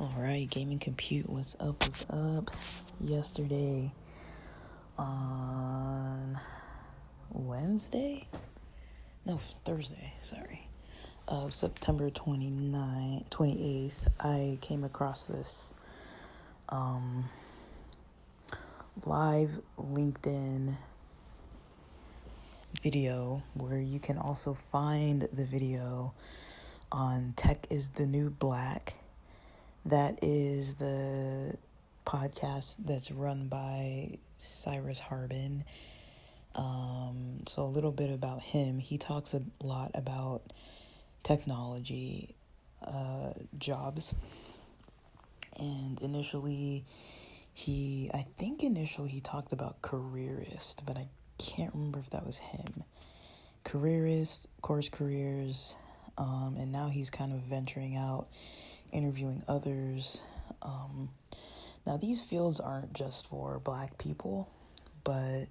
Alright, Gaming Compute, what's up? Yesterday on Thursday, September 28th, I came across this live LinkedIn video where you can also find the video on Tech is the New Black. That is the podcast that's run by Cyrus Harbin. So a little bit about him. He talks a lot about technology, jobs. And initially he talked about careerist, but I can't remember if that was him. Careerist, course careers, and now he's kind of venturing out, interviewing others. Now these fields aren't just for Black people, but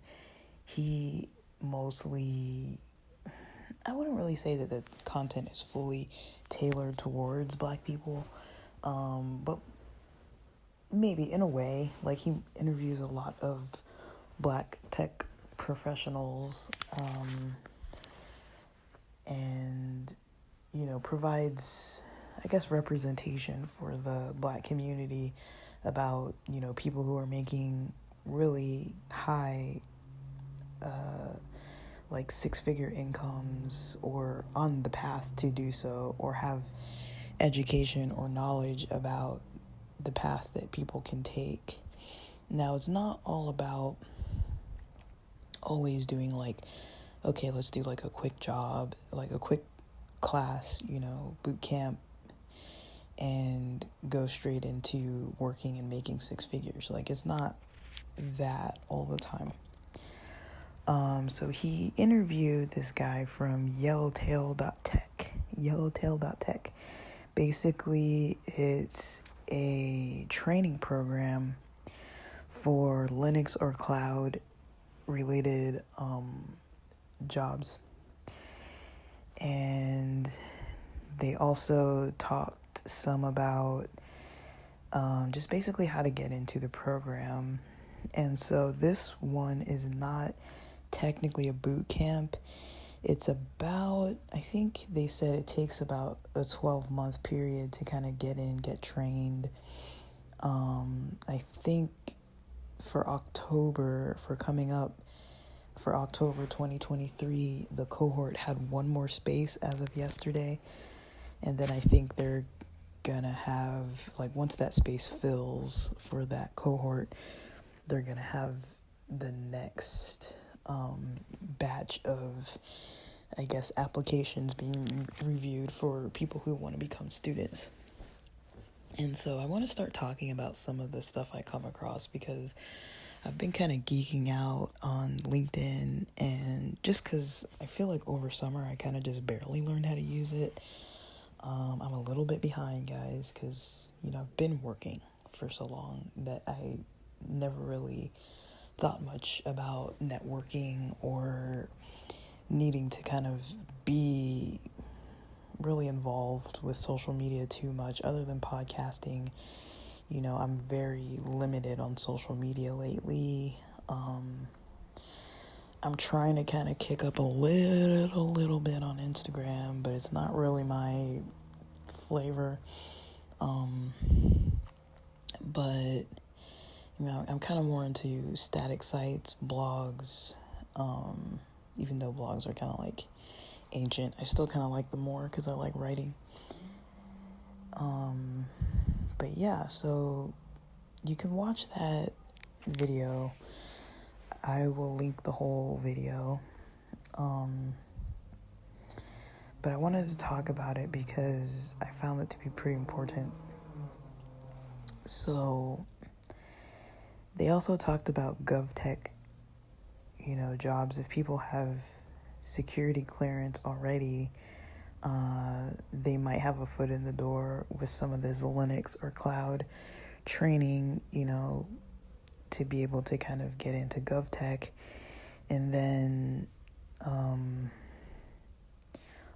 he mostly, I wouldn't really say that the content is fully tailored towards Black people, but maybe in a way. Like, he interviews a lot of Black tech professionals, and provides, I guess, representation for the Black community about, people who are making really high, like six-figure incomes, or on the path to do so, or have education or knowledge about the path that people can take. Now, it's not all about always doing like, okay, let's do like a quick job, like a quick class, boot camp, and go straight into working and making six figures. Like, it's not that all the time. So he interviewed this guy from Yellowtail.tech. Yellowtail.tech. Basically, it's a training program for Linux or cloud related jobs. And they also talked some about just basically how to get into the program. And so this one is not technically a boot camp. It's about, I think they said it takes about a 12-month period to kind of get in, get trained. I think for October 2023, the cohort had one more space as of yesterday. And then I think they're gonna have, like, once that space fills for that cohort, they're gonna have the next batch of, I guess, applications being reviewed for people who want to become students. And so I want to start talking about some of the stuff I come across, because I've been kind of geeking out on LinkedIn, and just because I feel like over summer I kind of just barely learned how to use it. I'm a little bit behind, guys, because, I've been working for so long that I never really thought much about networking or needing to kind of be really involved with social media too much, other than podcasting. I'm very limited on social media lately. I'm trying to kind of kick up a little bit on Instagram, but it's not really my flavor. But I'm kind of more into static sites, blogs, even though blogs are kind of like ancient. I still kind of like them more because I like writing. But yeah, so you can watch that video. I will link the whole video. But I wanted to talk about it because I found it to be pretty important. So they also talked about GovTech, jobs. If people have security clearance already, they might have a foot in the door with some of this Linux or cloud training, to be able to kind of get into GovTech. And then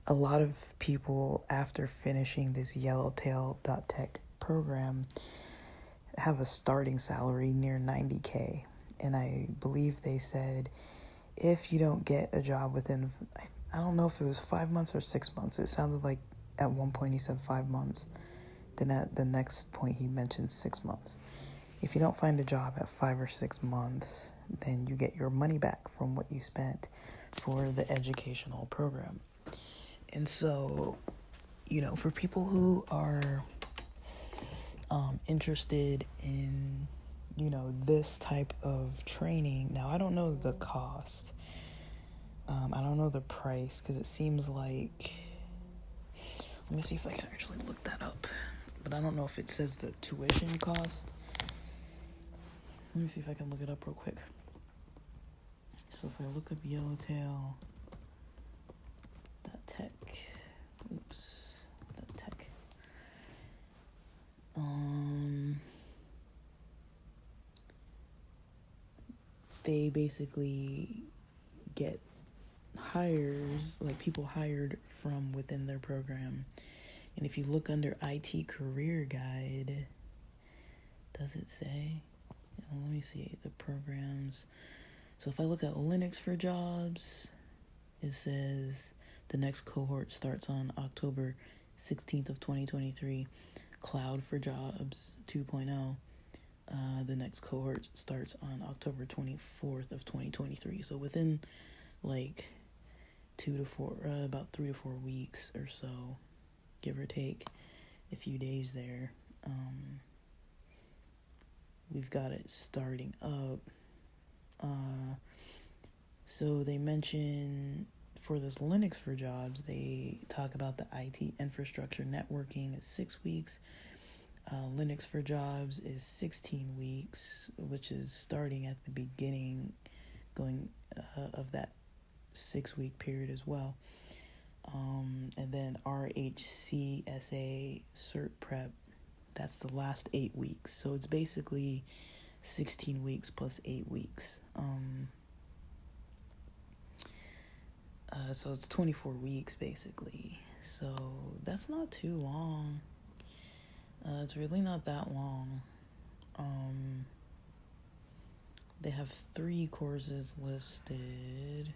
a lot of people, after finishing this Yellowtail.tech program, have a starting salary near 90K. And I believe they said if you don't get a job within, I don't know if it was 5 months or 6 months. It sounded like at one point he said 5 months. Then at the next point he mentioned 6 months. If you don't find a job at 5 or 6 months, then you get your money back from what you spent for the educational program. And so, for people who are interested in, this type of training, now I don't know the cost. I don't know the price because it seems like, let me see if I can actually look that up. But I don't know if it says the tuition cost. Let me see if I can look it up real quick. So if I look up Yellowtail.tech, .tech. They basically get hires, like people hired from within their program. And if you look under IT career guide, does it say? Let me see the programs. So if I look at Linux for jobs, it says the next cohort starts on October 16th of 2023. Cloud for jobs 2.0. The next cohort starts on October 24th of 2023. So within like 2 to 4, about 3 to 4 weeks or so, give or take a few days there, we've got it starting up. So they mention for this Linux for jobs, they talk about the IT infrastructure networking is 6 weeks. Linux for jobs is 16 weeks, which is starting at the beginning going of that 6-week period as well. And then RHCSA Cert Prep, that's the last 8 weeks. So it's basically 16 weeks plus 8 weeks. So it's 24 weeks basically. So that's not too long. It's really not that long. They have 3 courses listed.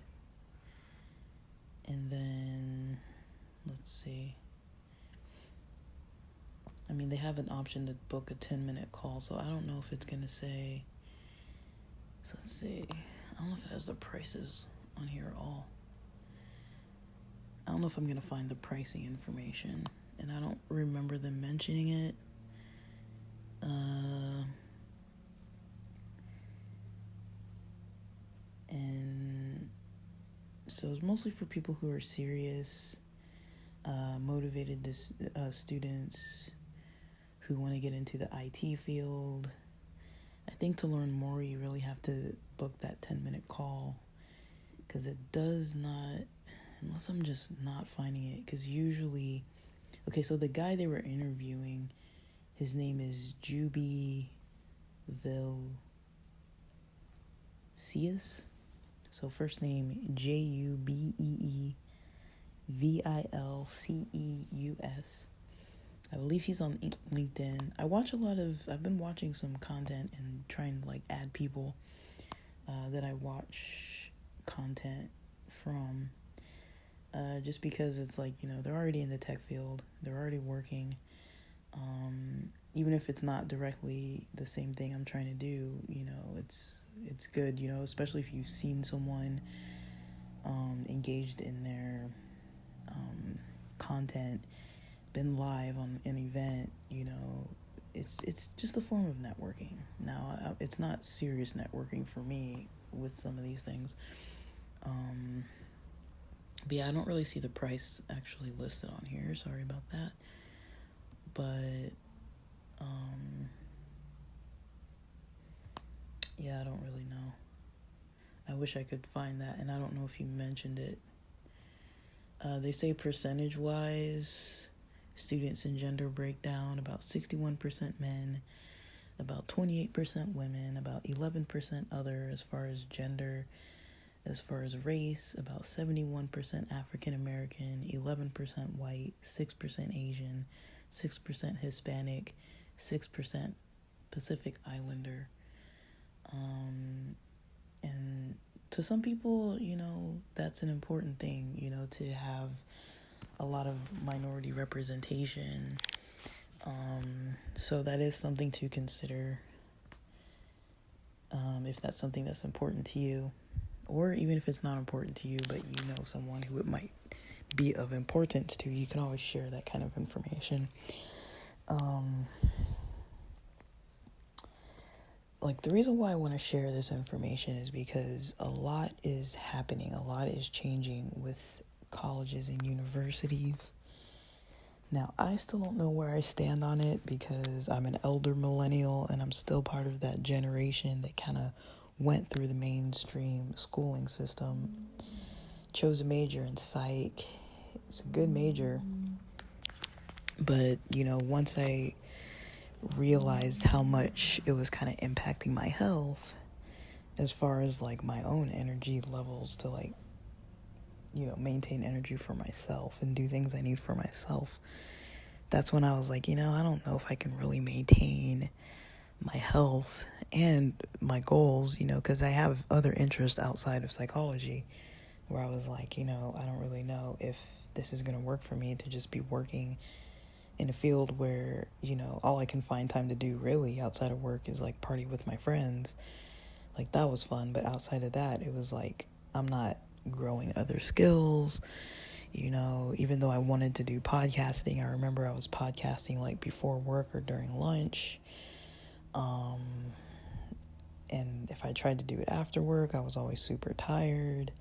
And then, let's see. I mean, they have an option to book a 10-minute call, so I don't know if it's going to say. So let's see. I don't know if it has the prices on here at all. I don't know if I'm going to find the pricing information, and I don't remember them mentioning it. And so it's mostly for people who are serious, motivated students who want to get into the IT field. I think to learn more, you really have to book that 10-minute call, because it does not, unless I'm just not finding it, because usually, okay, so the guy they were interviewing, his name is Juby Vilcius. So first name Jubeevilceus. I believe he's on LinkedIn. I've been watching some content and trying to like add people that I watch content from, just because it's like, they're already in the tech field, they're already working, even if it's not directly the same thing I'm trying to do, it's good, especially if you've seen someone engaged in their content, been live on an event, it's just a form of networking. Now, it's not serious networking for me with some of these things. But yeah, I don't really see the price actually listed on here. Sorry about that. But yeah, I don't really know. I wish I could find that, and I don't know if you mentioned it. They say percentage-wise, students in gender breakdown, about 61% men, about 28% women, about 11% other as far as gender, As far as race, about 71% African American, 11% white, 6% Asian, 6% Hispanic, 6% Pacific Islander. And to some people, that's an important thing, to have a lot of minority representation. So that is something to consider, if that's something that's important to you, or even if it's not important to you, but someone who it might be of importance to, you can always share that kind of information. The reason why I want to share this information is because a lot is happening, a lot is changing with colleges and universities. Now, I still don't know where I stand on it because I'm an elder millennial and I'm still part of that generation that kind of went through the mainstream schooling system, chose a major in psych. It's a good major. But, once I realized how much it was kind of impacting my health as far as my own energy levels to maintain energy for myself and do things I need for myself, that's when I was like, I don't know if I can really maintain my health and my goals, because I have other interests outside of psychology, where I was like, I don't really know if this is going to work for me to just be working in a field where, all I can find time to do really outside of work is party with my friends. That was fun, but outside of that, it was I'm not growing other skills. Even though I wanted to do podcasting, I remember I was podcasting before work or during lunch. And if I tried to do it after work, I was always super tired.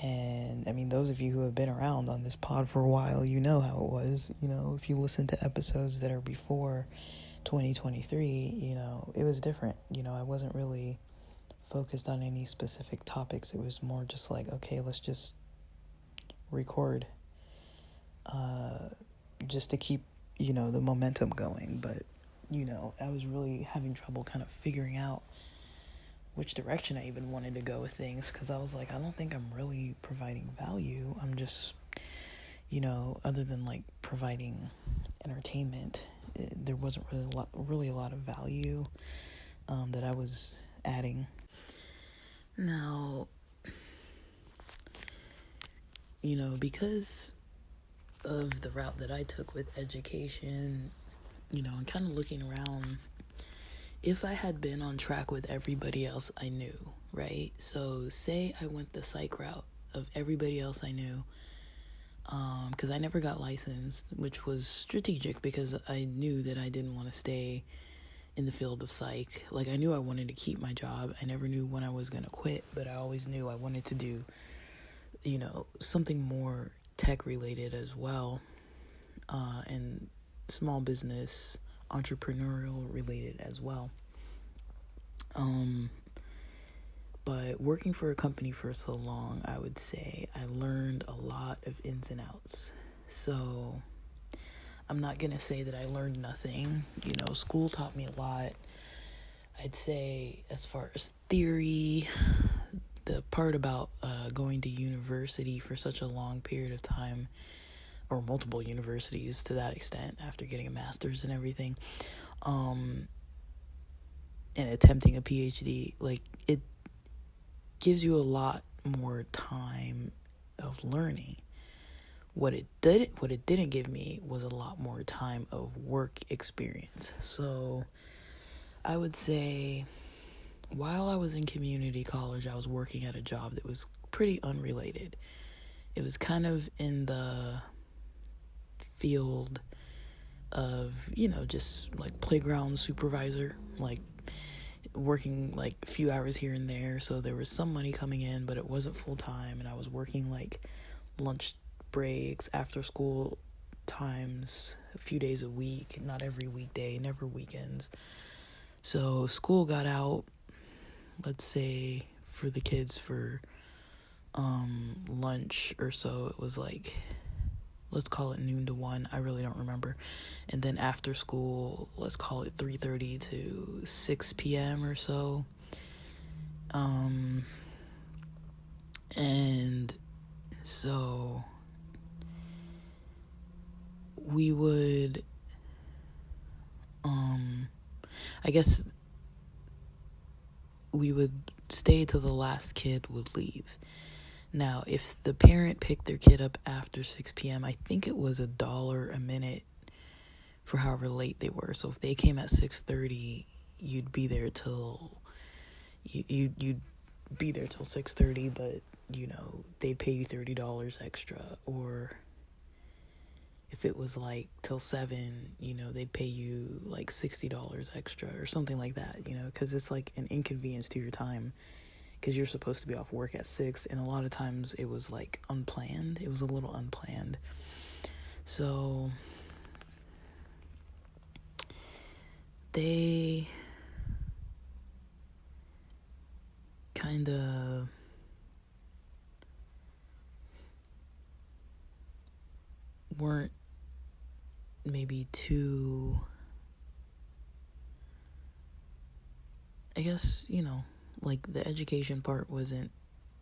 And I mean, those of you who have been around on this pod for a while, you know how it was. If you listen to episodes that are before 2023, it was different. I wasn't really focused on any specific topics. It was more just okay, let's just record, just to keep, the momentum going. But, I was really having trouble kind of figuring out which direction I even wanted to go with things, because I was I don't think I'm really providing value. I'm just, other than providing entertainment, there wasn't really a lot of value that I was adding. Now, because of the route that I took with education, and kind of looking around, if I had been on track with everybody else I knew, right? So say I went the psych route of everybody else I knew, because I never got licensed, which was strategic because I knew that I didn't want to stay in the field of psych. I knew I wanted to keep my job. I never knew when I was going to quit, but I always knew I wanted to do, something more tech related as well, and small business, entrepreneurial related as well. But working for a company for so long, I would say I learned a lot of ins and outs. So I'm not going to say that I learned nothing. School taught me a lot. I'd say as far as theory, the part about going to university for such a long period of time, or multiple universities to that extent after getting a master's and everything, and attempting a PhD, it gives you a lot more time of learning. What it didn't give me was a lot more time of work experience. So I would say while I was in community college, I was working at a job that was pretty unrelated. It was kind of in the field of, just playground supervisor, working a few hours here and there. So there was some money coming in, but it wasn't full time. And I was working lunch breaks, after school times, a few days a week, not every weekday, never weekends. So school got out, let's say for the kids for lunch or so, it was let's call it noon to 1. I really don't remember. And then after school, let's call it 3:30 to 6 p.m. or so. And so we would, I guess we would stay till the last kid would leave. Now, if the parent picked their kid up after 6 p.m., I think it was $1 a minute for however late they were. So if they came at 6:30, you'd be there till you'd be there till 6:30, but they'd pay you $30 extra. Or if it was like till 7, they'd pay you like $60 extra or something like that, because it's like an inconvenience to your time, because you're supposed to be off work at 6, and a lot of times it was like unplanned. It was a little unplanned. So they kind of weren't maybe too, I guess, like the education part wasn't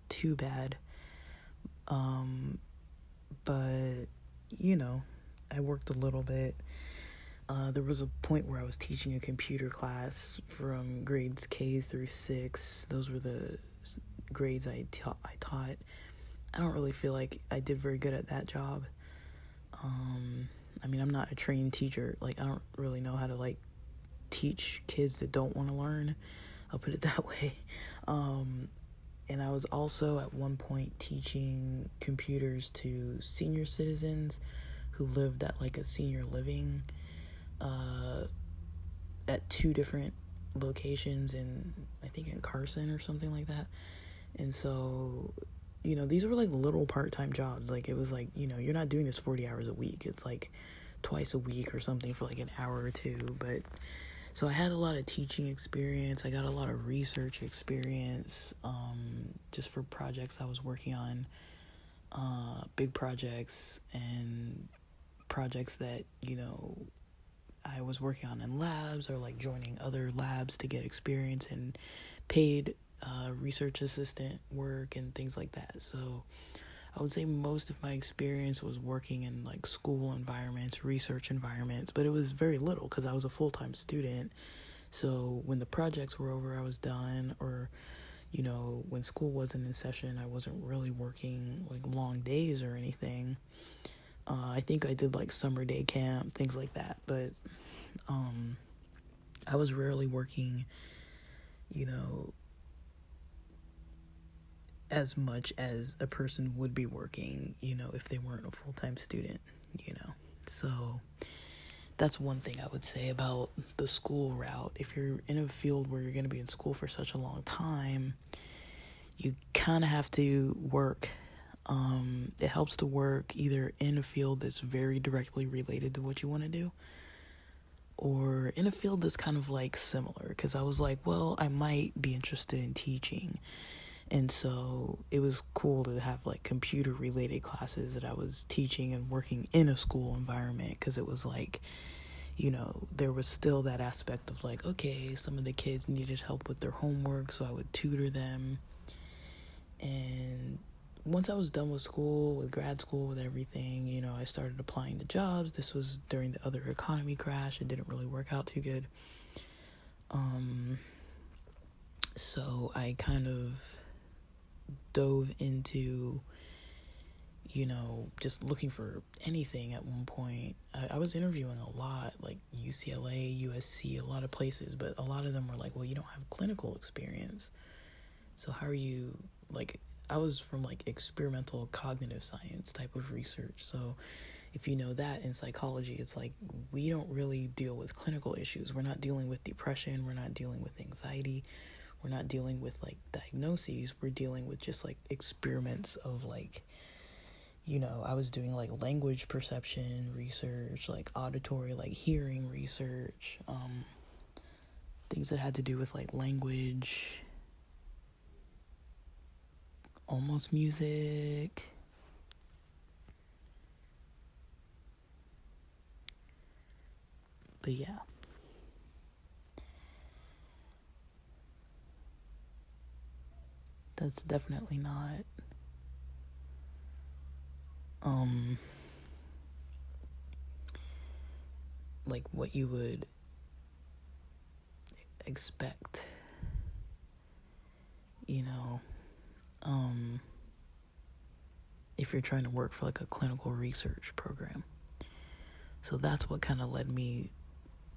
too bad. But, I worked a little bit. There was a point where I was teaching a computer class from grades K through 6. Those were the grades I taught. I don't really feel like I did very good at that job. I'm not a trained teacher. Like, I don't really know how to, like, teach kids that don't want to learn. I'll put it that way. And I was also at one point teaching computers to senior citizens who lived at like a senior living at 2 different locations I think in Carson or something like that. And so, these were like little part-time jobs. Like, it was like, you're not doing this 40 hours a week. It's like twice a week or something for like an hour or two. But so I had a lot of teaching experience. I got a lot of research experience, just for projects I was working on, big projects and projects that, I was working on in labs, or like joining other labs to get experience and paid research assistant work and things like that. So I would say most of my experience was working in like school environments, research environments, but it was very little because I was a full-time student. So when the projects were over, I was done. Or, when school wasn't in session, I wasn't really working like long days or anything. I think I did like summer day camp, things like that. But I was rarely working, as much as a person would be working, if they weren't a full-time student, So that's one thing I would say about the school route. If you're in a field where you're going to be in school for such a long time, you kind of have to work. It helps to work either in a field that's very directly related to what you want to do, or in a field that's kind of like similar. Because I was like, well, I might be interested in teaching. And so it was cool to have like computer related classes that I was teaching and working in a school environment, because it was like, there was still that aspect of like, okay, some of the kids needed help with their homework, so I would tutor them. And once I was done with school, with grad school, with everything, I started applying to jobs. This was during the other economy crash. It didn't really work out too good. So I kind of dove into, just looking for anything at one point. I was interviewing a lot, like UCLA, USC, a lot of places, but a lot of them were like, well, you don't have clinical experience. So how are you, like, I was from like experimental cognitive science type of research. So if you know that in psychology, it's like we don't really deal with clinical issues. We're not dealing with depression. We're not dealing with anxiety. We're not dealing with like diagnoses. We're dealing with just like experiments of like, I was doing like language perception research, like auditory, like hearing research, things that had to do with like language, almost music. But yeah. That's definitely not like what you would expect, you know, if you're trying to work for like a clinical research program. So that's what kind of led me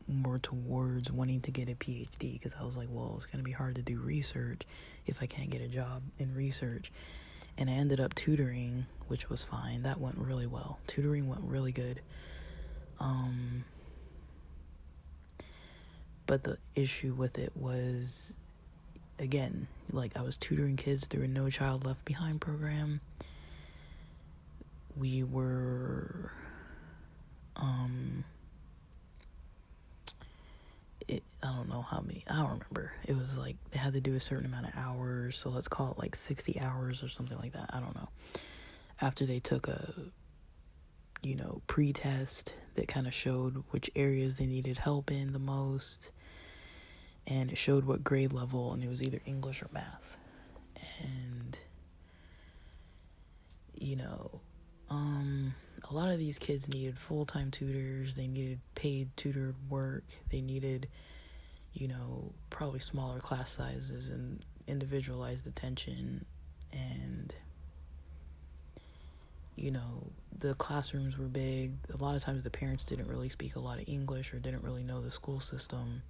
more towards wanting to get a PhD, because I was like, well, it's going to be hard to do research if I can't get a job in research. And I ended up tutoring, which was fine. That went really well. Tutoring went really good. But the issue with it was, again, like I was tutoring kids through a No Child Left Behind program. We were, I don't know how many, I don't remember. It was like they had to do a certain amount of hours, so let's call it like 60 hours or something like that. I don't know. After they took a, pre-test that kind of showed which areas they needed help in the most, and it showed what grade level, and it was either English or math. And, a lot of these kids needed full-time tutors. They needed paid tutored work. They needed, probably smaller class sizes and individualized attention. And, the classrooms were big. A lot of times the parents didn't really speak a lot of English or didn't really know the school system.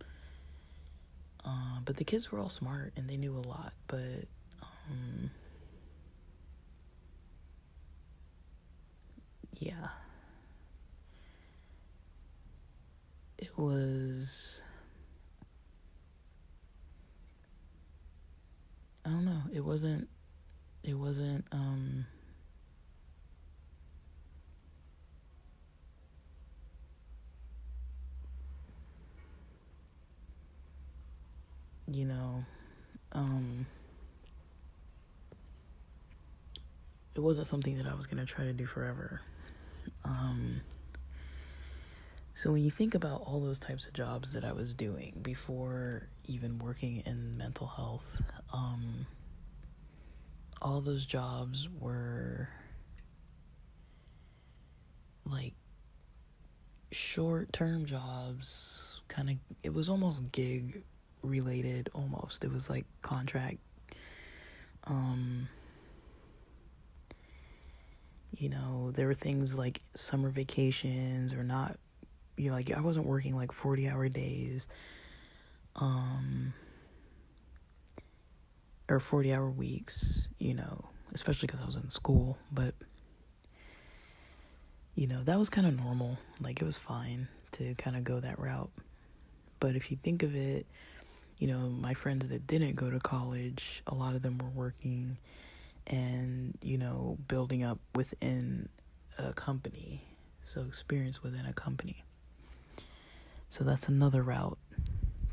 But the kids were all smart and they knew a lot. But, yeah. It was, I don't know. It wasn't, it wasn't something that I was going to try to do forever. So when you think about all those types of jobs that I was doing before even working in mental health, all those jobs were like short-term jobs, it was almost gig related, almost. It was like contract. There were things like summer vacations or not, like I wasn't working like 40-hour days, or 40-hour weeks, especially because I was in school. But, that was kind of normal. Like it was fine to kind of go that route. But if you think of it, my friends that didn't go to college, a lot of them were working and, building up within a company. So experience within a company. So that's another route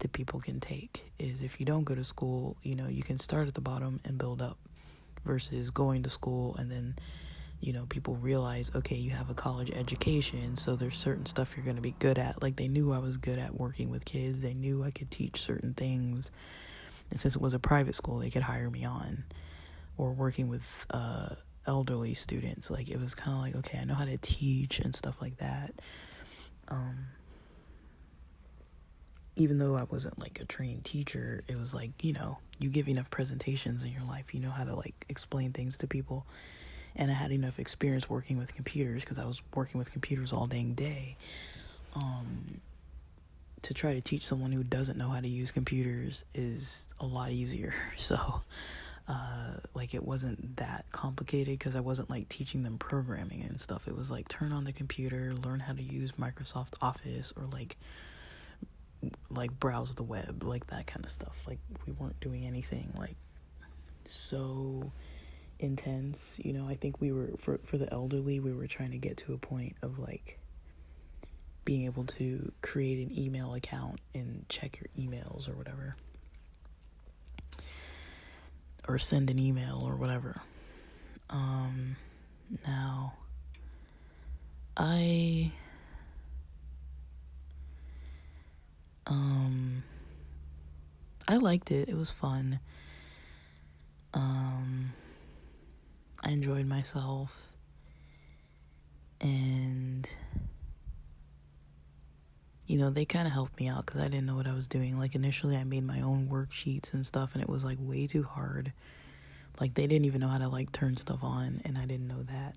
that people can take, is if you don't go to school, you can start at the bottom and build up, versus going to school and then, people realize, okay, you have a college education, so there's certain stuff you're going to be good at. Like they knew I was good at working with kids. They knew I could teach certain things. And since it was a private school, they could hire me on. Or working with elderly students. Like it was kind of like, okay, I know how to teach and stuff like that. Even though I wasn't like a trained teacher, it was like, you give enough presentations in your life, you know how to like explain things to people. And I had enough experience working with computers, because I was working with computers all dang day, to try to teach someone who doesn't know how to use computers is a lot easier. So like it wasn't that complicated, because I wasn't like teaching them programming and stuff. It was like turn on the computer, learn how to use Microsoft Office, or like browse the web, like that kind of stuff. Like we weren't doing anything like so intense. I think we were, for the elderly, we were trying to get to a point of like being able to create an email account and check your emails or whatever, or send an email or whatever. Now I liked it. It was fun. I enjoyed myself. And, they kind of helped me out because I didn't know what I was doing. Like, initially I made my own worksheets and stuff, and it was, like, way too hard. Like, they didn't even know how to, like, turn stuff on, and I didn't know that.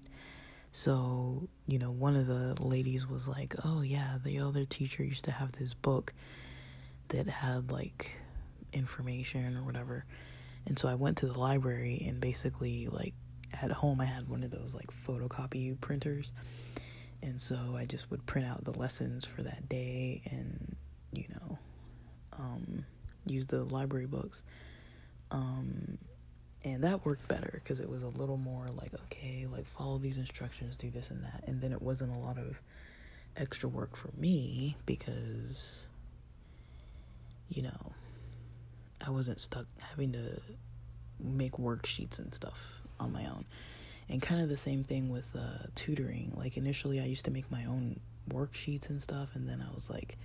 So, one of the ladies was like, oh, yeah, the other teacher used to have this book that had, like, information or whatever. And so I went to the library, and basically, like, at home I had one of those, like, photocopy printers. And so I just would print out the lessons for that day and, use the library books. And that worked better because it was a little more like, okay, like, follow these instructions, do this and that. And then it wasn't a lot of extra work for me because, I wasn't stuck having to make worksheets and stuff on my own. And kind of the same thing with tutoring. Like, initially I used to make my own worksheets and stuff, and then I was like,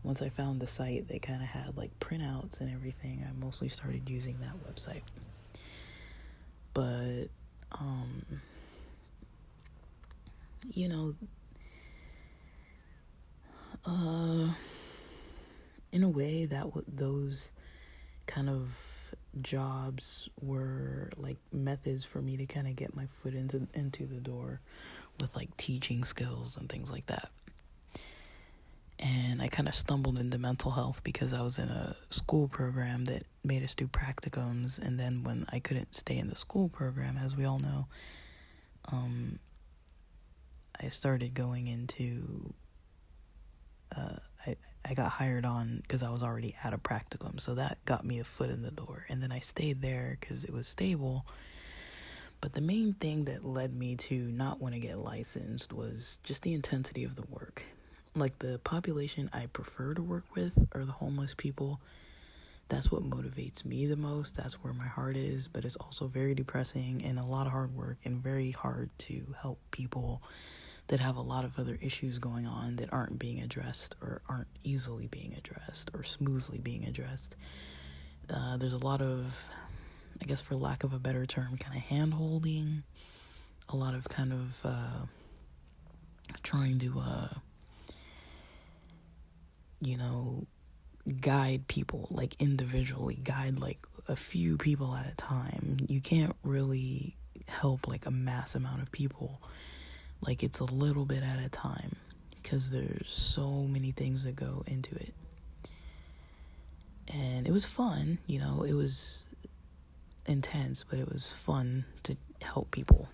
once I found the site that kind of had like printouts and everything, I mostly started using that website. But in a way that those kind of jobs were like methods for me to kind of get my foot into the door with like teaching skills and things like that. And I kind of stumbled into mental health because I was in a school program that made us do practicums, and then when I couldn't stay in the school program, as we all know, I started going into I got hired on because I was already at a practicum, so that got me a foot in the door. And then I stayed there because it was stable. But the main thing that led me to not want to get licensed was just the intensity of the work. Like, the population I prefer to work with are the homeless people. That's what motivates me the most. That's where my heart is. But it's also very depressing and a lot of hard work, and very hard to help people that have a lot of other issues going on that aren't being addressed, or aren't easily being addressed, or smoothly being addressed. There's a lot of, I guess for lack of a better term, kind of hand-holding, a lot of kind of trying to, guide people, like individually, guide like a few people at a time. You can't really help like a mass amount of people. Like, it's a little bit at a time because there's so many things that go into it. And it was fun, it was intense, but it was fun to help people.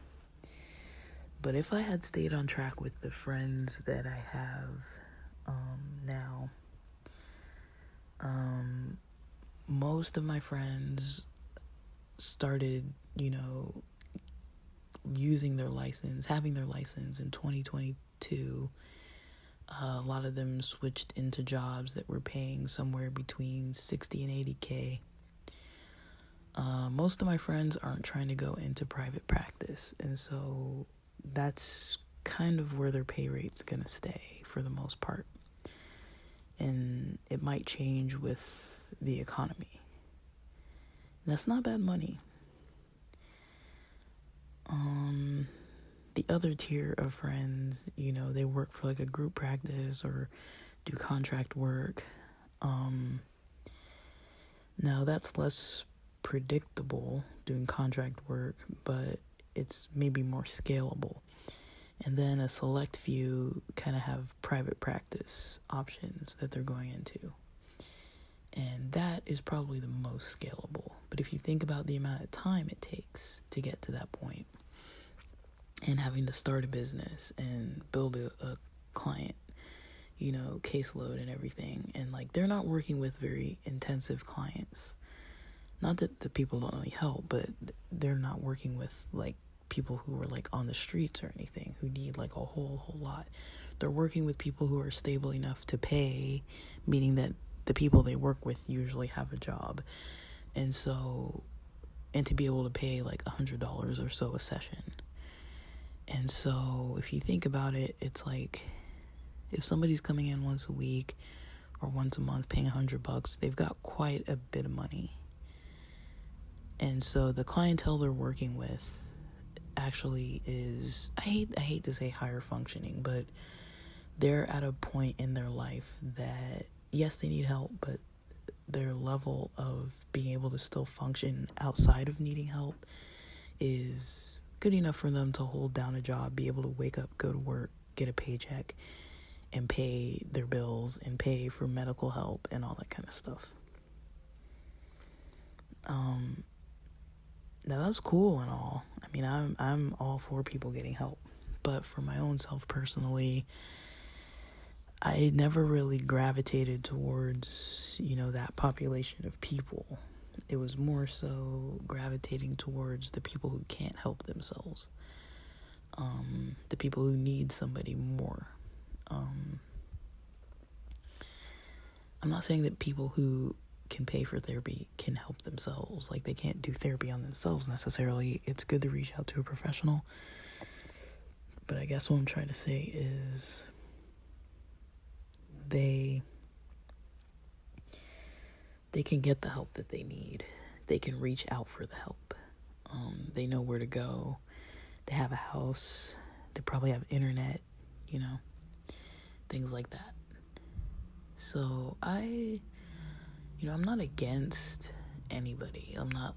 But if I had stayed on track with the friends that I have now, most of my friends started, using their license, having their license in 2022. A lot of them switched into jobs that were paying somewhere between 60 and 80K. Most of my friends aren't trying to go into private practice, and so that's kind of where their pay rate's gonna stay for the most part. And it might change with the economy. That's not bad money. The other tier of friends, they work for like a group practice or do contract work. Now that's less predictable, doing contract work, but it's maybe more scalable. And then a select few kind of have private practice options that they're going into. And that is probably the most scalable. But if you think about the amount of time it takes to get to that point, and having to start a business and build a client, caseload and everything, and like, they're not working with very intensive clients. Not that the people don't need help, but they're not working with like people who are like on the streets or anything, who need like a whole lot. They're working with people who are stable enough to pay, meaning that the people they work with usually have a job. And to be able to pay like $100 or so a session. And so if you think about it, it's like, if somebody's coming in once a week or once a month paying $100, they've got quite a bit of money. And so the clientele they're working with actually is, I hate to say higher functioning, but they're at a point in their life that, yes, they need help, but their level of being able to still function outside of needing help is good enough for them to hold down a job, be able to wake up, go to work, get a paycheck, and pay their bills and pay for medical help and all that kind of stuff. Now that's cool and all. I mean, I'm all for people getting help, but for my own self personally, I never really gravitated towards, that population of people. It was more so gravitating towards the people who can't help themselves, the people who need somebody more. I'm not saying that people who can pay for therapy can help themselves. Like, they can't do therapy on themselves necessarily. It's good to reach out to a professional. But I guess what I'm trying to say is they can get the help that they need. They can reach out for the help. They know where to go. They have a house. They probably have internet, things like that. So I'm not against anybody. I'm not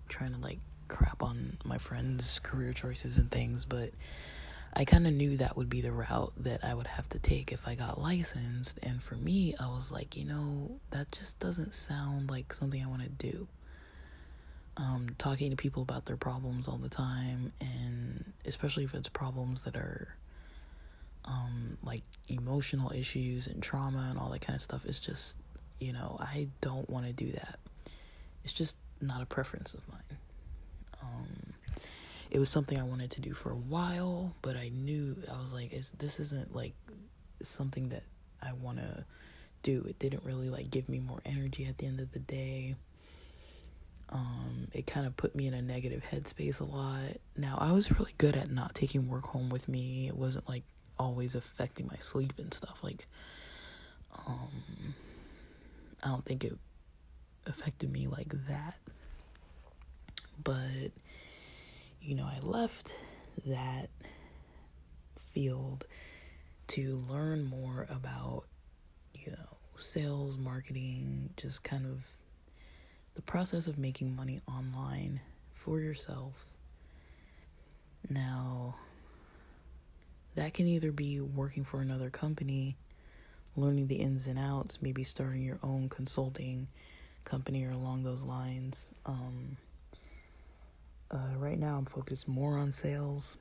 trying to crap on my friends' career choices and things, but I kind of knew that would be the route that I would have to take if I got licensed. And for me, I was like, that just doesn't sound like something I want to do. Talking to people about their problems all the time, and especially if it's problems that are emotional issues and trauma and all that kind of stuff, is just, I don't want to do that. It's just not a preference of mine. It was something I wanted to do for a while, but I knew, I was like, this isn't something that I want to do. It didn't really give me more energy at the end of the day. It kind of put me in a negative headspace a lot. Now, I was really good at not taking work home with me. It wasn't always affecting my sleep and stuff. I don't think it affected me like that. But, I left that field to learn more about, sales, marketing, just kind of the process of making money online for yourself. Now, that can either be working for another company, learning the ins and outs, maybe starting your own consulting company or along those lines. Right now I'm focused more on sales,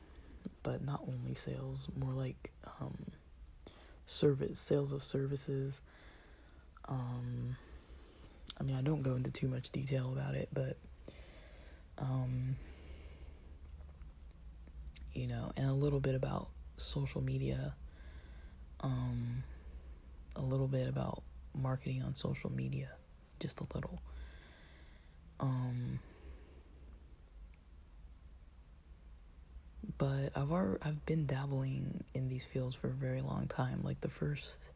but not only sales, more sales of services. I don't go into too much detail about it, but and a little bit about social media, a little bit about marketing on social media, just a little. But I've been dabbling in these fields for a very long time. The first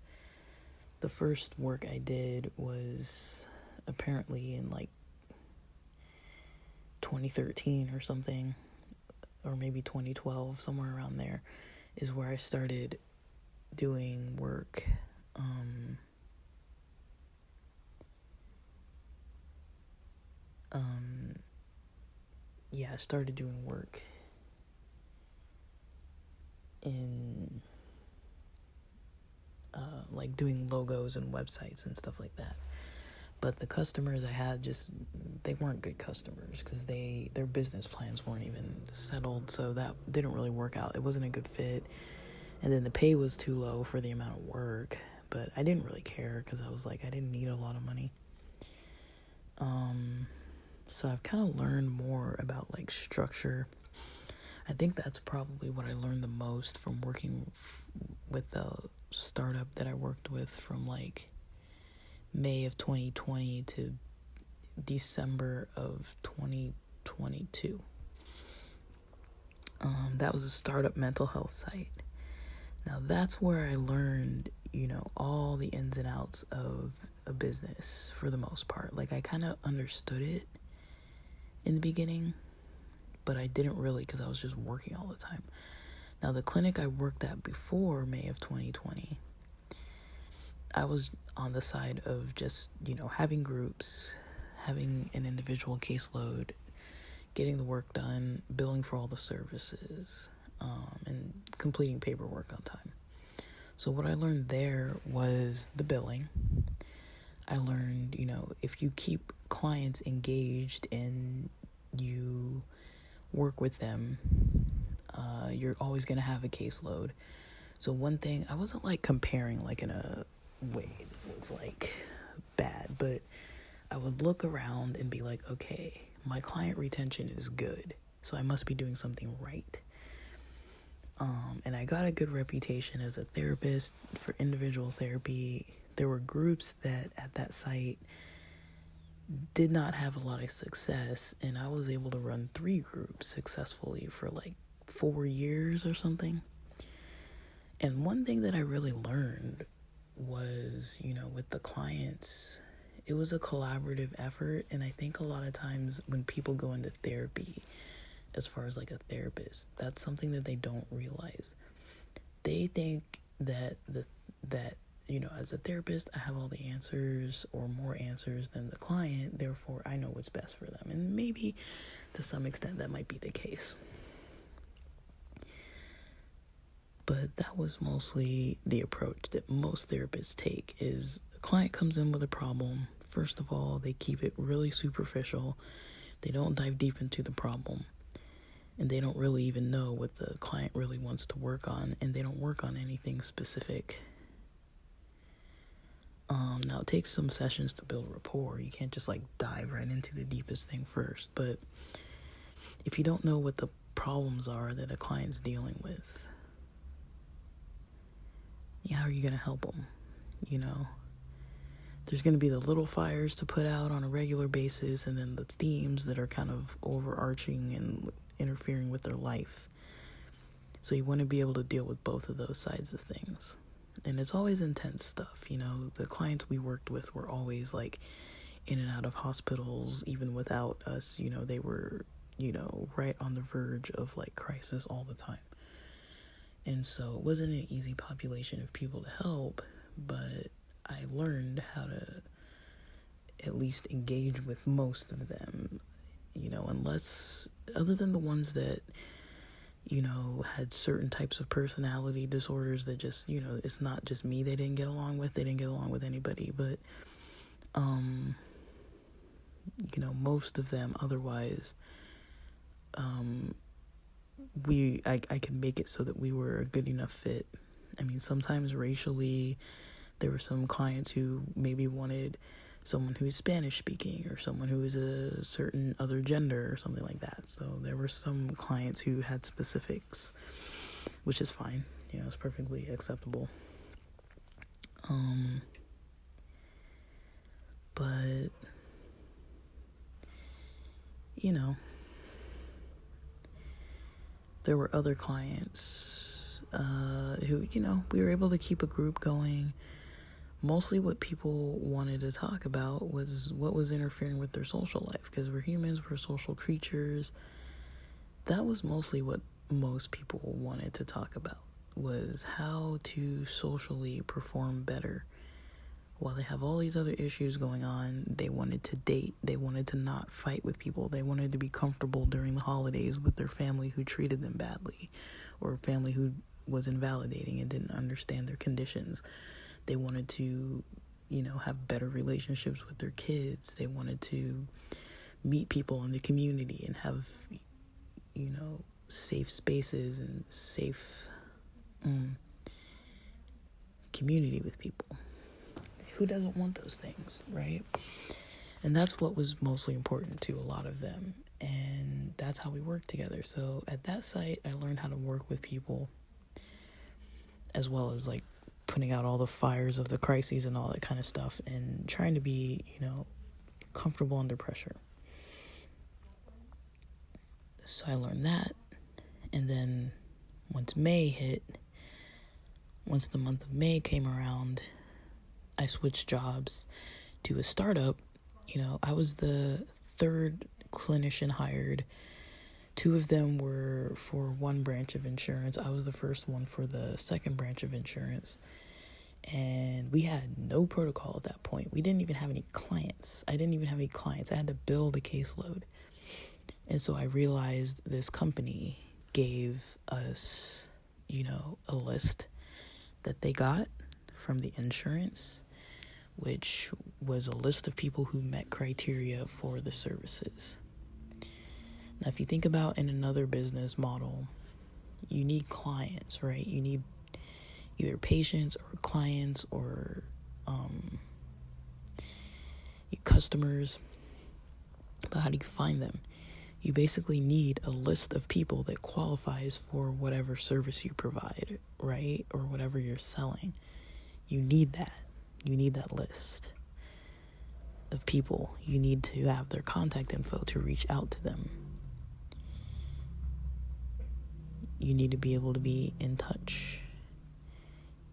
work I did was apparently in 2013 or something, or maybe 2012, somewhere around there, is where I started doing work. I started doing work in doing logos and websites and stuff like that. But the customers I had they weren't good customers, because their business plans weren't even settled, so that didn't really work out. It wasn't a good fit, and then the pay was too low for the amount of work, but I didn't really care, because I was I didn't need a lot of money. So I've kind of learned more about structure. I think that's probably what I learned the most from working with the startup that I worked with from May of 2020 to December of 2022. That was a startup mental health site. Now that's where I learned, all the ins and outs of a business for the most part. I kind of understood it in the beginning, but I didn't really because I was just working all the time. Now, the clinic I worked at before May of 2020, I was on the side of just, having groups, having an individual caseload, getting the work done, billing for all the services, and completing paperwork on time. So what I learned there was the billing. I learned, if you keep clients engaged and you work with them, you're always going to have a caseload. So one thing, I wasn't like comparing like in a way that was like bad, but I would look around and be like, okay, my client retention is good, so I must be doing something right. And I got a good reputation as a therapist for individual therapy. There were groups that at that site did not have a lot of success, and I was able to run 3 groups successfully for like 4 years or something. And one thing that I really learned was, with the clients, it was a collaborative effort. And I think a lot of times when people go into therapy, as far as like a therapist, that's something that they don't realize. They think that as a therapist, I have all the answers or more answers than the client, therefore I know what's best for them. And maybe to some extent that might be the case. But that was mostly the approach that most therapists take. Is a client comes in with a problem. First of all, they keep it really superficial. They don't dive deep into the problem. And they don't really even know what the client really wants to work on. And they don't work on anything specific. Now, it takes some sessions to build rapport. You can't just like dive right into the deepest thing first. But if you don't know what the problems are that a client's dealing with, how are you going to help them? There's going to be the little fires to put out on a regular basis, and then the themes that are kind of overarching and interfering with their life. So you want to be able to deal with both of those sides of things. And it's always intense stuff. The clients we worked with were always like in and out of hospitals, even without us. They were, right on the verge of like crisis all the time. And so it wasn't an easy population of people to help, but I learned how to at least engage with most of them, unless, other than the ones that, had certain types of personality disorders that just, it's not just me they didn't get along with anybody, but, most of them otherwise, I could make it so that we were a good enough fit. I mean, sometimes racially, there were some clients who maybe wanted someone who's Spanish speaking or someone who is a certain other gender or something like that. So there were some clients who had specifics, which is fine. It's perfectly acceptable. But, there were other clients who, we were able to keep a group going. Mostly what people wanted to talk about was what was interfering with their social life, because we're humans, we're social creatures. That was mostly what most people wanted to talk about, was how to socially perform better. While they have all these other issues going on, they wanted to date. They wanted to not fight with people. They wanted to be comfortable during the holidays with their family who treated them badly, or family who was invalidating and didn't understand their conditions. They wanted to, have better relationships with their kids. They wanted to meet people in the community and have, safe spaces and safe community with people. Who doesn't want those things, right? And that's what was mostly important to a lot of them. And that's how we worked together. So at that site, I learned how to work with people, as well as like putting out all the fires of the crises and all that kind of stuff, and trying to be, comfortable under pressure. So I learned that. And then once the month of May came around, I switched jobs to a startup. I was the third clinician hired Two of them were for one branch of insurance. I was the first one for the second branch of insurance. And we had no protocol at that point. We didn't even have any clients. I didn't even have any clients. I had to build a caseload. And so I realized this company gave us, a list that they got from the insurance, which was a list of people who met criteria for the services. Now, if you think about in another business model, you need clients, right? You need either patients or clients or customers. But how do you find them? You basically need a list of people that qualifies for whatever service you provide, right? Or whatever you're selling. You need that. You need that list of people. You need to have their contact info to reach out to them. You need to be able to be in touch.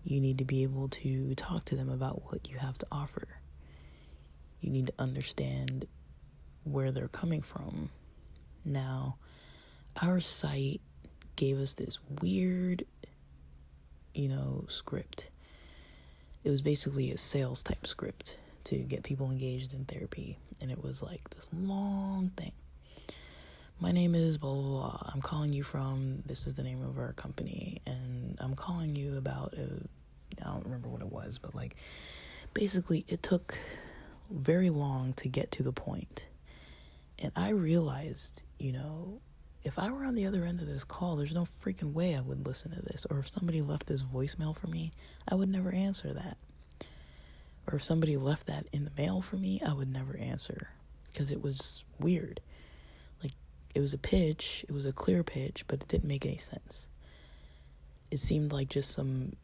You need to be able to talk to them about what you have to offer. You need to understand where they're coming from. Now, our site gave us this weird, script. It was basically a sales type script to get people engaged in therapy. And it was like this long thing. My name is blah, blah, blah. I'm calling you from, this is the name of our company. And I'm calling you about, I don't remember what it was, but basically it took very long to get to the point. And I realized, if I were on the other end of this call, there's no freaking way I would listen to this. Or if somebody left this voicemail for me, I would never answer that. Or if somebody left that in the mail for me, I would never answer. Because it was weird. It was a pitch, it was a clear pitch, but it didn't make any sense. It seemed like just some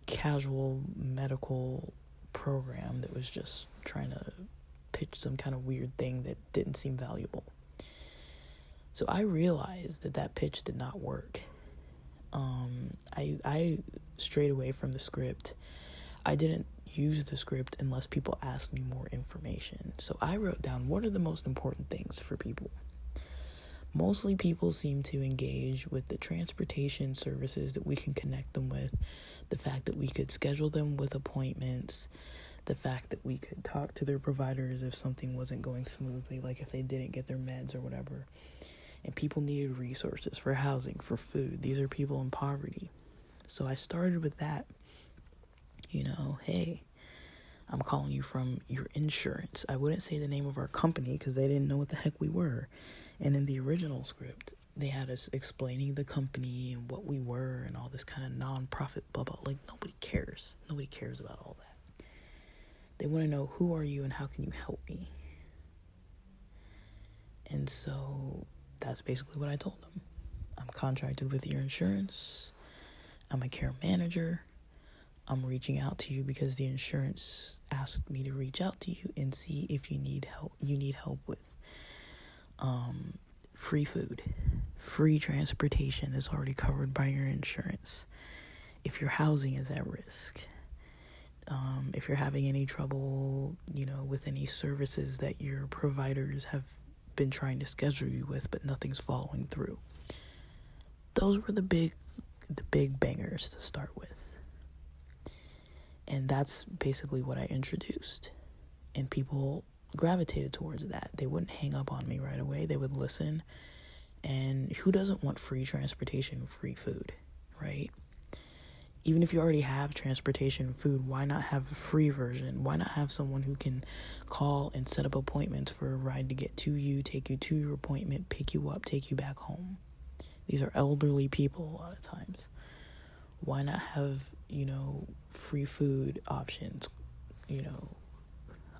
casual medical program that was just trying to pitch some kind of weird thing that didn't seem valuable. So I realized that pitch did not work. I strayed away from the script. I didn't use the script unless people asked me more information. So I wrote down, what are the most important things for people? Mostly people seem to engage with the transportation services that we can connect them with, the fact that we could schedule them with appointments, the fact that we could talk to their providers if something wasn't going smoothly, like if they didn't get their meds or whatever. And people needed resources for housing, for food. These are people in poverty. So I started with that. Hey, I'm calling you from your insurance. I wouldn't say the name of our company because they didn't know what the heck we were. And in the original script, they had us explaining the company and what we were and all this kind of non-profit blah, blah. Nobody cares. Nobody cares about all that. They want to know, who are you and how can you help me? And so that's basically what I told them. I'm contracted with your insurance. I'm a care manager. I'm reaching out to you because the insurance asked me to reach out to you and see if you need help with free food, free transportation is already covered by your insurance. If your housing is at risk, if you're having any trouble, with any services that your providers have been trying to schedule you with, but nothing's following through. Those were the big bangers to start with. And that's basically what I introduced. And people gravitated towards that. They wouldn't hang up on me right away. They would listen. And who doesn't want free transportation, free food, right? Even if you already have transportation and food, why not have a free version? Why not have someone who can call and set up appointments for a ride to get to you, take you to your appointment, pick you up, take you back home? These are elderly people a lot of times. Why not have, free food options,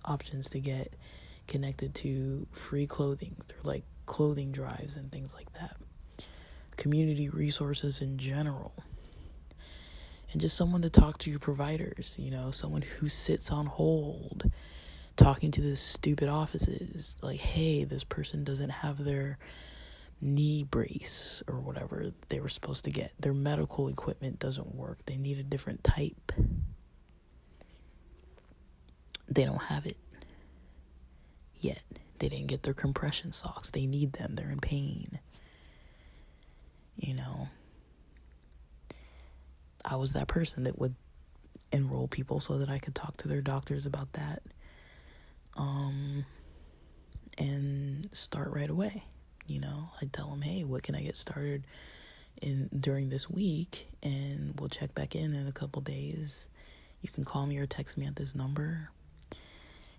options to get connected to free clothing through clothing drives and things like that. Community resources in general. And just someone to talk to your providers, someone who sits on hold, talking to the stupid offices, hey, this person doesn't have their knee brace or whatever they were supposed to get. Their medical equipment doesn't work. They need a different type. They don't have it yet. They didn't get their compression socks. They need them. They're in pain. You know, I was that person that would enroll people so that I could talk to their doctors about that, and start right away. You know, I'd tell them, hey, what can I get started in during this week, and we'll check back in a couple days. You can call me or text me at this number,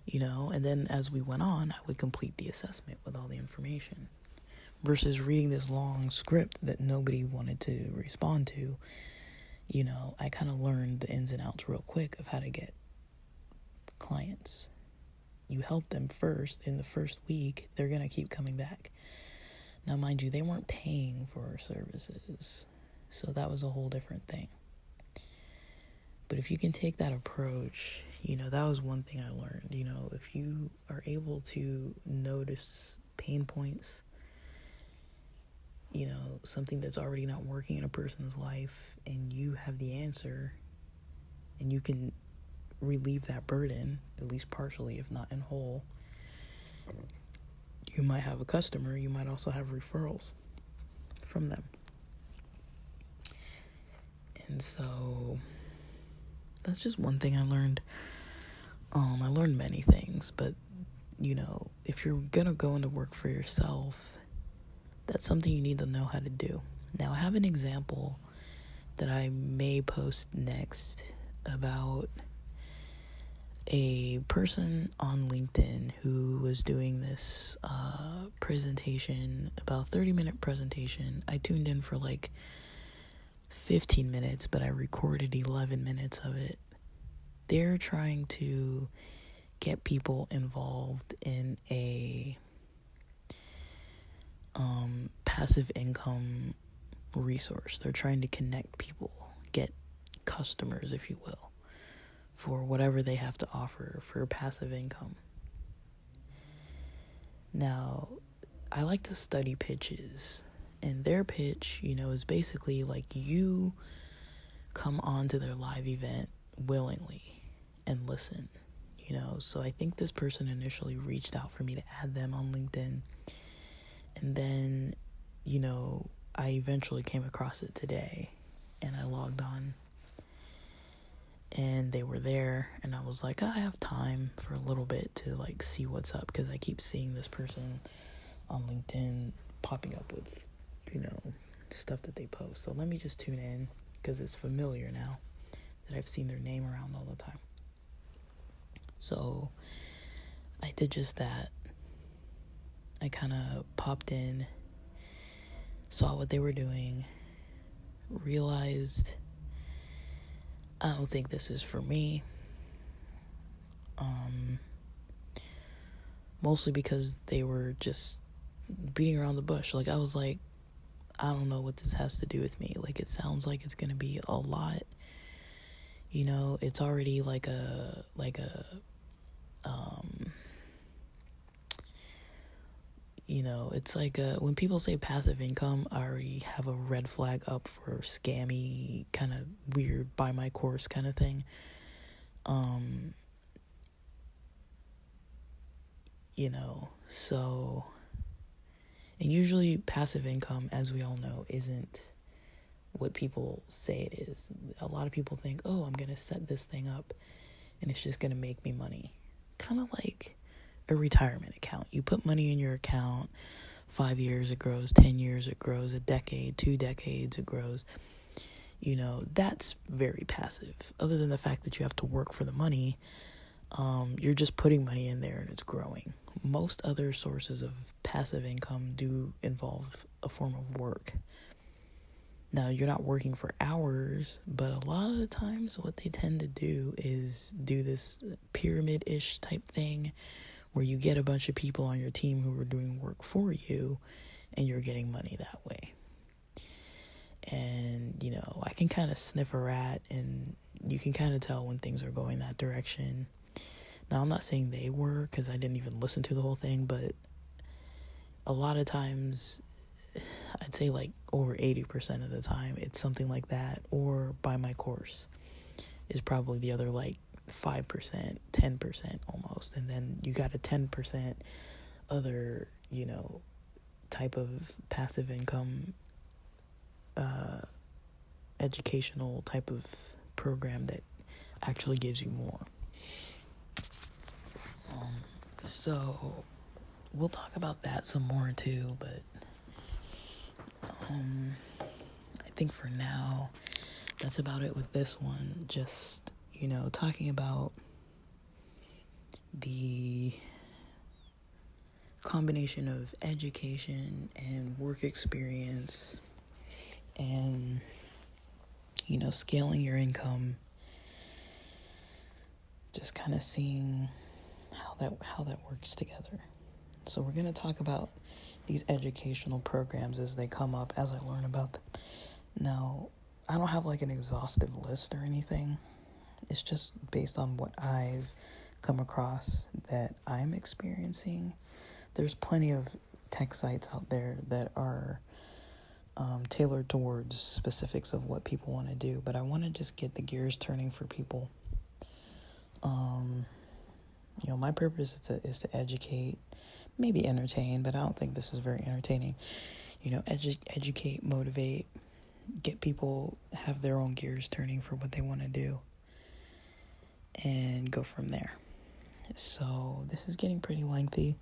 you know. And then as we went on, I would complete the assessment with all the information versus reading this long script that nobody wanted to respond to. You know, I kind of learned the ins and outs real quick of how to get clients. You help them first in the first week, they're going to keep coming back. Now, mind you, they weren't paying for our services, so that was a whole different thing. But if you can take that approach, you know, that was one thing I learned. You know, if you are able to notice pain points, you know, something that's already not working in a person's life, and you have the answer, and you can relieve that burden, at least partially, if not in whole, you might have a customer. You might also have referrals from them. And so that's just one thing I learned. I learned many things, but, you know, if you're gonna go into work for yourself, that's something you need to know how to do. Now, I have an example that I may post next about a person on LinkedIn who was doing this presentation, about a 30-minute presentation. I tuned in for like 15 minutes, but I recorded 11 minutes of it. They're trying to get people involved in a passive income resource. They're trying to connect people, get customers, if you will, for whatever they have to offer for passive income. Now, I like to study pitches, and their pitch, you know, is basically like you come on to their live event willingly and listen, you know. So I think this person initially reached out for me to add them on LinkedIn, and then, you know, I eventually came across it today, and I logged on, and they were there, and I was like, I have time for a little bit to like see what's up, because I keep seeing this person on LinkedIn popping up with, you know, stuff that they post. So let me just tune in, because it's familiar now that I've seen their name around all the time. So I did just that. I kind of popped in, saw what they were doing, realized I don't think this is for me. Mostly because they were just beating around the bush. Like, I was like, I don't know what this has to do with me. Like, it sounds like it's going to be a lot. You know, it's already like a you know, it's like when people say passive income, I already have a red flag up for scammy, kind of weird, buy my course kind of thing. You know, so, and usually passive income, as we all know, isn't what people say it is. A lot of people think, oh, I'm going to set this thing up and it's just going to make me money. Kind of like a retirement account. You put money in your account, 5 years it grows, 10 years it grows, a decade, 2 decades it grows. You know, that's very passive. Other than the fact that you have to work for the money, you're just putting money in there and it's growing. Most other sources of passive income do involve a form of work. Now, you're not working for hours, but a lot of the times what they tend to do is do this pyramid-ish type thing where you get a bunch of people on your team who are doing work for you and you're getting money that way. And, you know, I can kind of sniff a rat, and you can kind of tell when things are going that direction. Now, I'm not saying they were, because I didn't even listen to the whole thing, but a lot of times, I'd say like over 80% of the time, it's something like that, or buy my course is probably the other like 5%, 10% almost. And then you got a 10% other, you know, type of passive income educational type of program that actually gives you more. So we'll talk about that some more too, but I think for now that's about it with this one. Just, talking about the combination of education and work experience and, scaling your income, just kind of seeing how that works together. So we're going to talk about these educational programs as they come up, as I learn about them. Now, I don't have like an exhaustive list or anything. It's just based on what I've come across that I'm experiencing. There's plenty of tech sites out there that are tailored towards specifics of what people want to do, but I want to just get the gears turning for people. My purpose is to educate, maybe entertain, but I don't think this is very entertaining. Educate, motivate, get people have their own gears turning for what they want to do, and go from there. So this is getting pretty lengthy,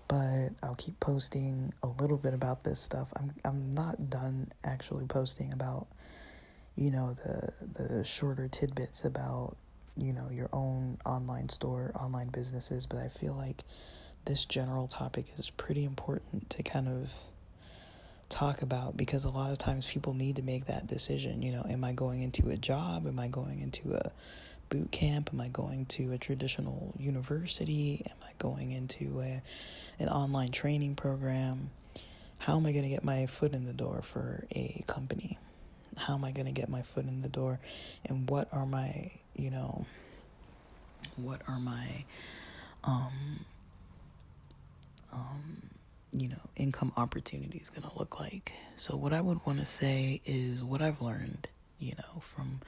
but I'll keep posting a little bit about this stuff. I'm not done actually posting about, the shorter tidbits about, your own online store, online businesses, but I feel like this general topic is pretty important to kind of talk about, because a lot of times people need to make that decision. Am I going into a job? Am I going into a boot camp? Am I going to a traditional university? Am I going into an online training program? How am I going to get my foot in the door for a company? How am I going to get my foot in the door? And what are my, income opportunities going to look like? So what I would want to say is what I've learned, from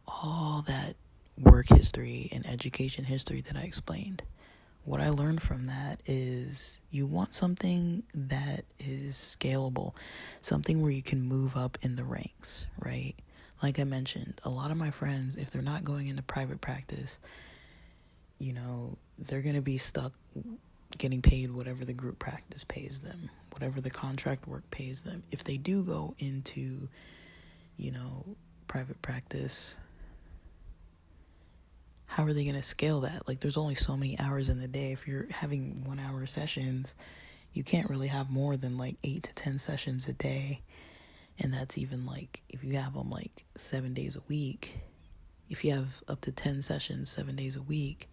all that work history and education history that I explained. What I learned from that is you want something that is scalable, something where you can move up in the ranks, right? Like I mentioned, a lot of my friends, if they're not going into private practice, they're going to be stuck getting paid whatever the group practice pays them, whatever the contract work pays them. If they do go into, private practice, how are they going to scale that? Like, there's only so many hours in the day. If you're having 1 hour sessions, you can't really have more than like 8 to 10 sessions a day. And that's even like, if you have them like 7 days a week, if you have up to 10 sessions 7 days a week,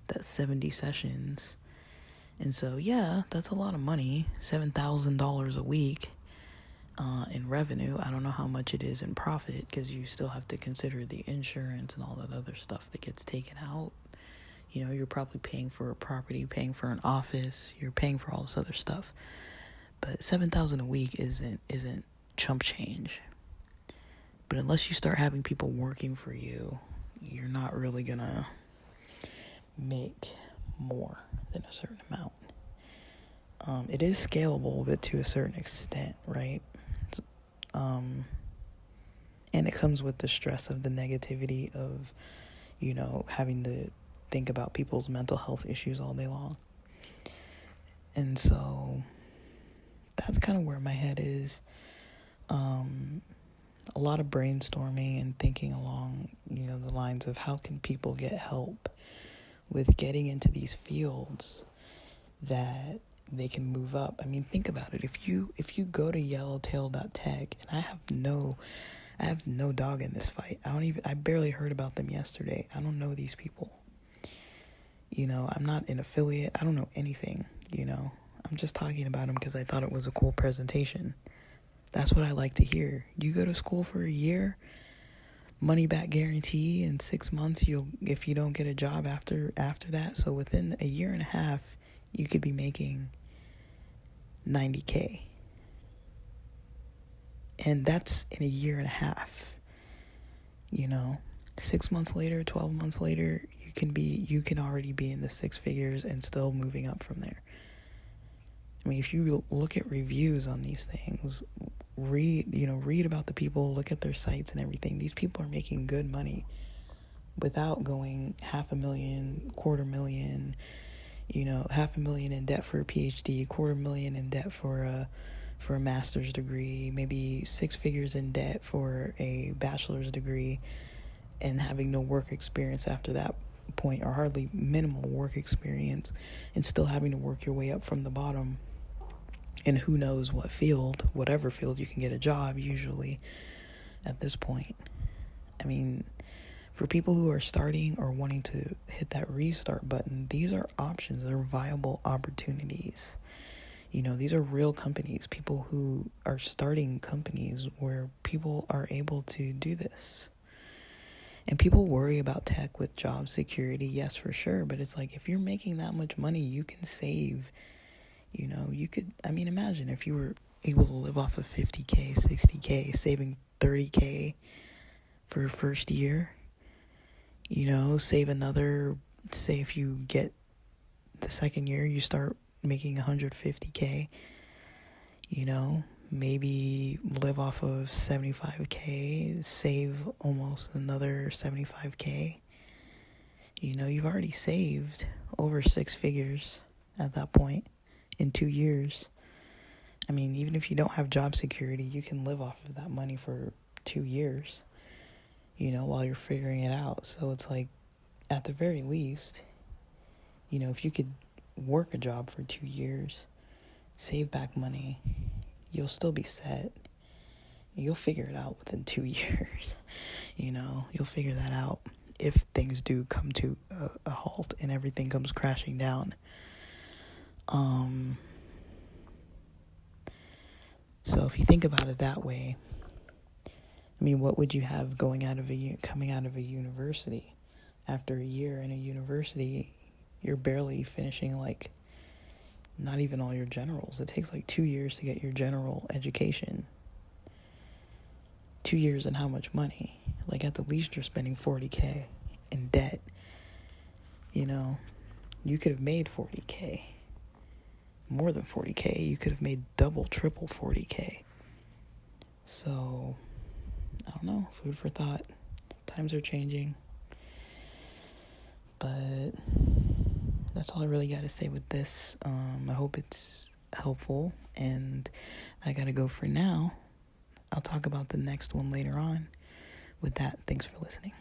that's 70 sessions. And so, yeah, that's a lot of money, $7,000 a week in revenue. I don't know how much it is in profit, because you still have to consider the insurance and all that other stuff that gets taken out. You're probably paying for a property, paying for an office, you're paying for all this other stuff. But $7,000 a week isn't chump change. But unless you start having people working for you, you're not really gonna make more than a certain amount. It is scalable, but to a certain extent, right? And it comes with the stress of the negativity of, having to think about people's mental health issues all day long. And so that's kind of where my head is. A lot of brainstorming and thinking along, the lines of how can people get help with getting into these fields that they can move up. I mean, think about it. If you go to Yellowtail.tech, and I have no dog in this fight. I barely heard about them yesterday. I don't know these people. I'm not an affiliate. I don't know anything, I'm just talking about them because I thought it was a cool presentation. That's what I like to hear. You go to school for a year, money back guarantee in 6 months, if you don't get a job after that. So within a year and a half, you could be making $90K. And that's in a year and a half. 6 months later, 12 months later, you can already be in the six figures and still moving up from there. I mean, if you look at reviews on these things, read about the people, look at their sites and everything. These people are making good money without going $500,000, $250,000, $500,000 in debt for a PhD, $250,000 in debt for a master's degree, maybe 6 figures in debt for a bachelor's degree, and having no work experience after that point, or hardly minimal work experience, and still having to work your way up from the bottom. And who knows what field, whatever field you can get a job usually at this point. I mean, for people who are starting or wanting to hit that restart button, these are options. They're viable opportunities. These are real companies, people who are starting companies where people are able to do this. And people worry about tech with job security, yes, for sure. But it's like, if you're making that much money, you can save. Imagine if you were able to live off of 50K, 60K, saving 30K for your first year. Save another, say if you get the second year, you start making 150K, maybe live off of 75K, save almost another 75K. You've already saved over 6 figures at that point in 2 years. I mean, even if you don't have job security, you can live off of that money for 2 years, while you're figuring it out. So it's like, at the very least, if you could work a job for 2 years, save back money, you'll still be set. You'll figure it out within 2 years. You'll figure that out if things do come to a halt and everything comes crashing down. So if you think about it that way, I mean, what would you have coming out of a university? After a year in a university, you're barely finishing, like, not even all your generals. It takes like 2 years to get your general education. 2 years and how much money? Like, at the least, you're spending 40K in debt. You could have made 40K. More than 40K. You could have made double, triple 40K. So, I don't know. Food for thought. Times are changing. But that's all I really got to say with this. I hope it's helpful, and I got to go for now. I'll talk about the next one later on. With that, thanks for listening.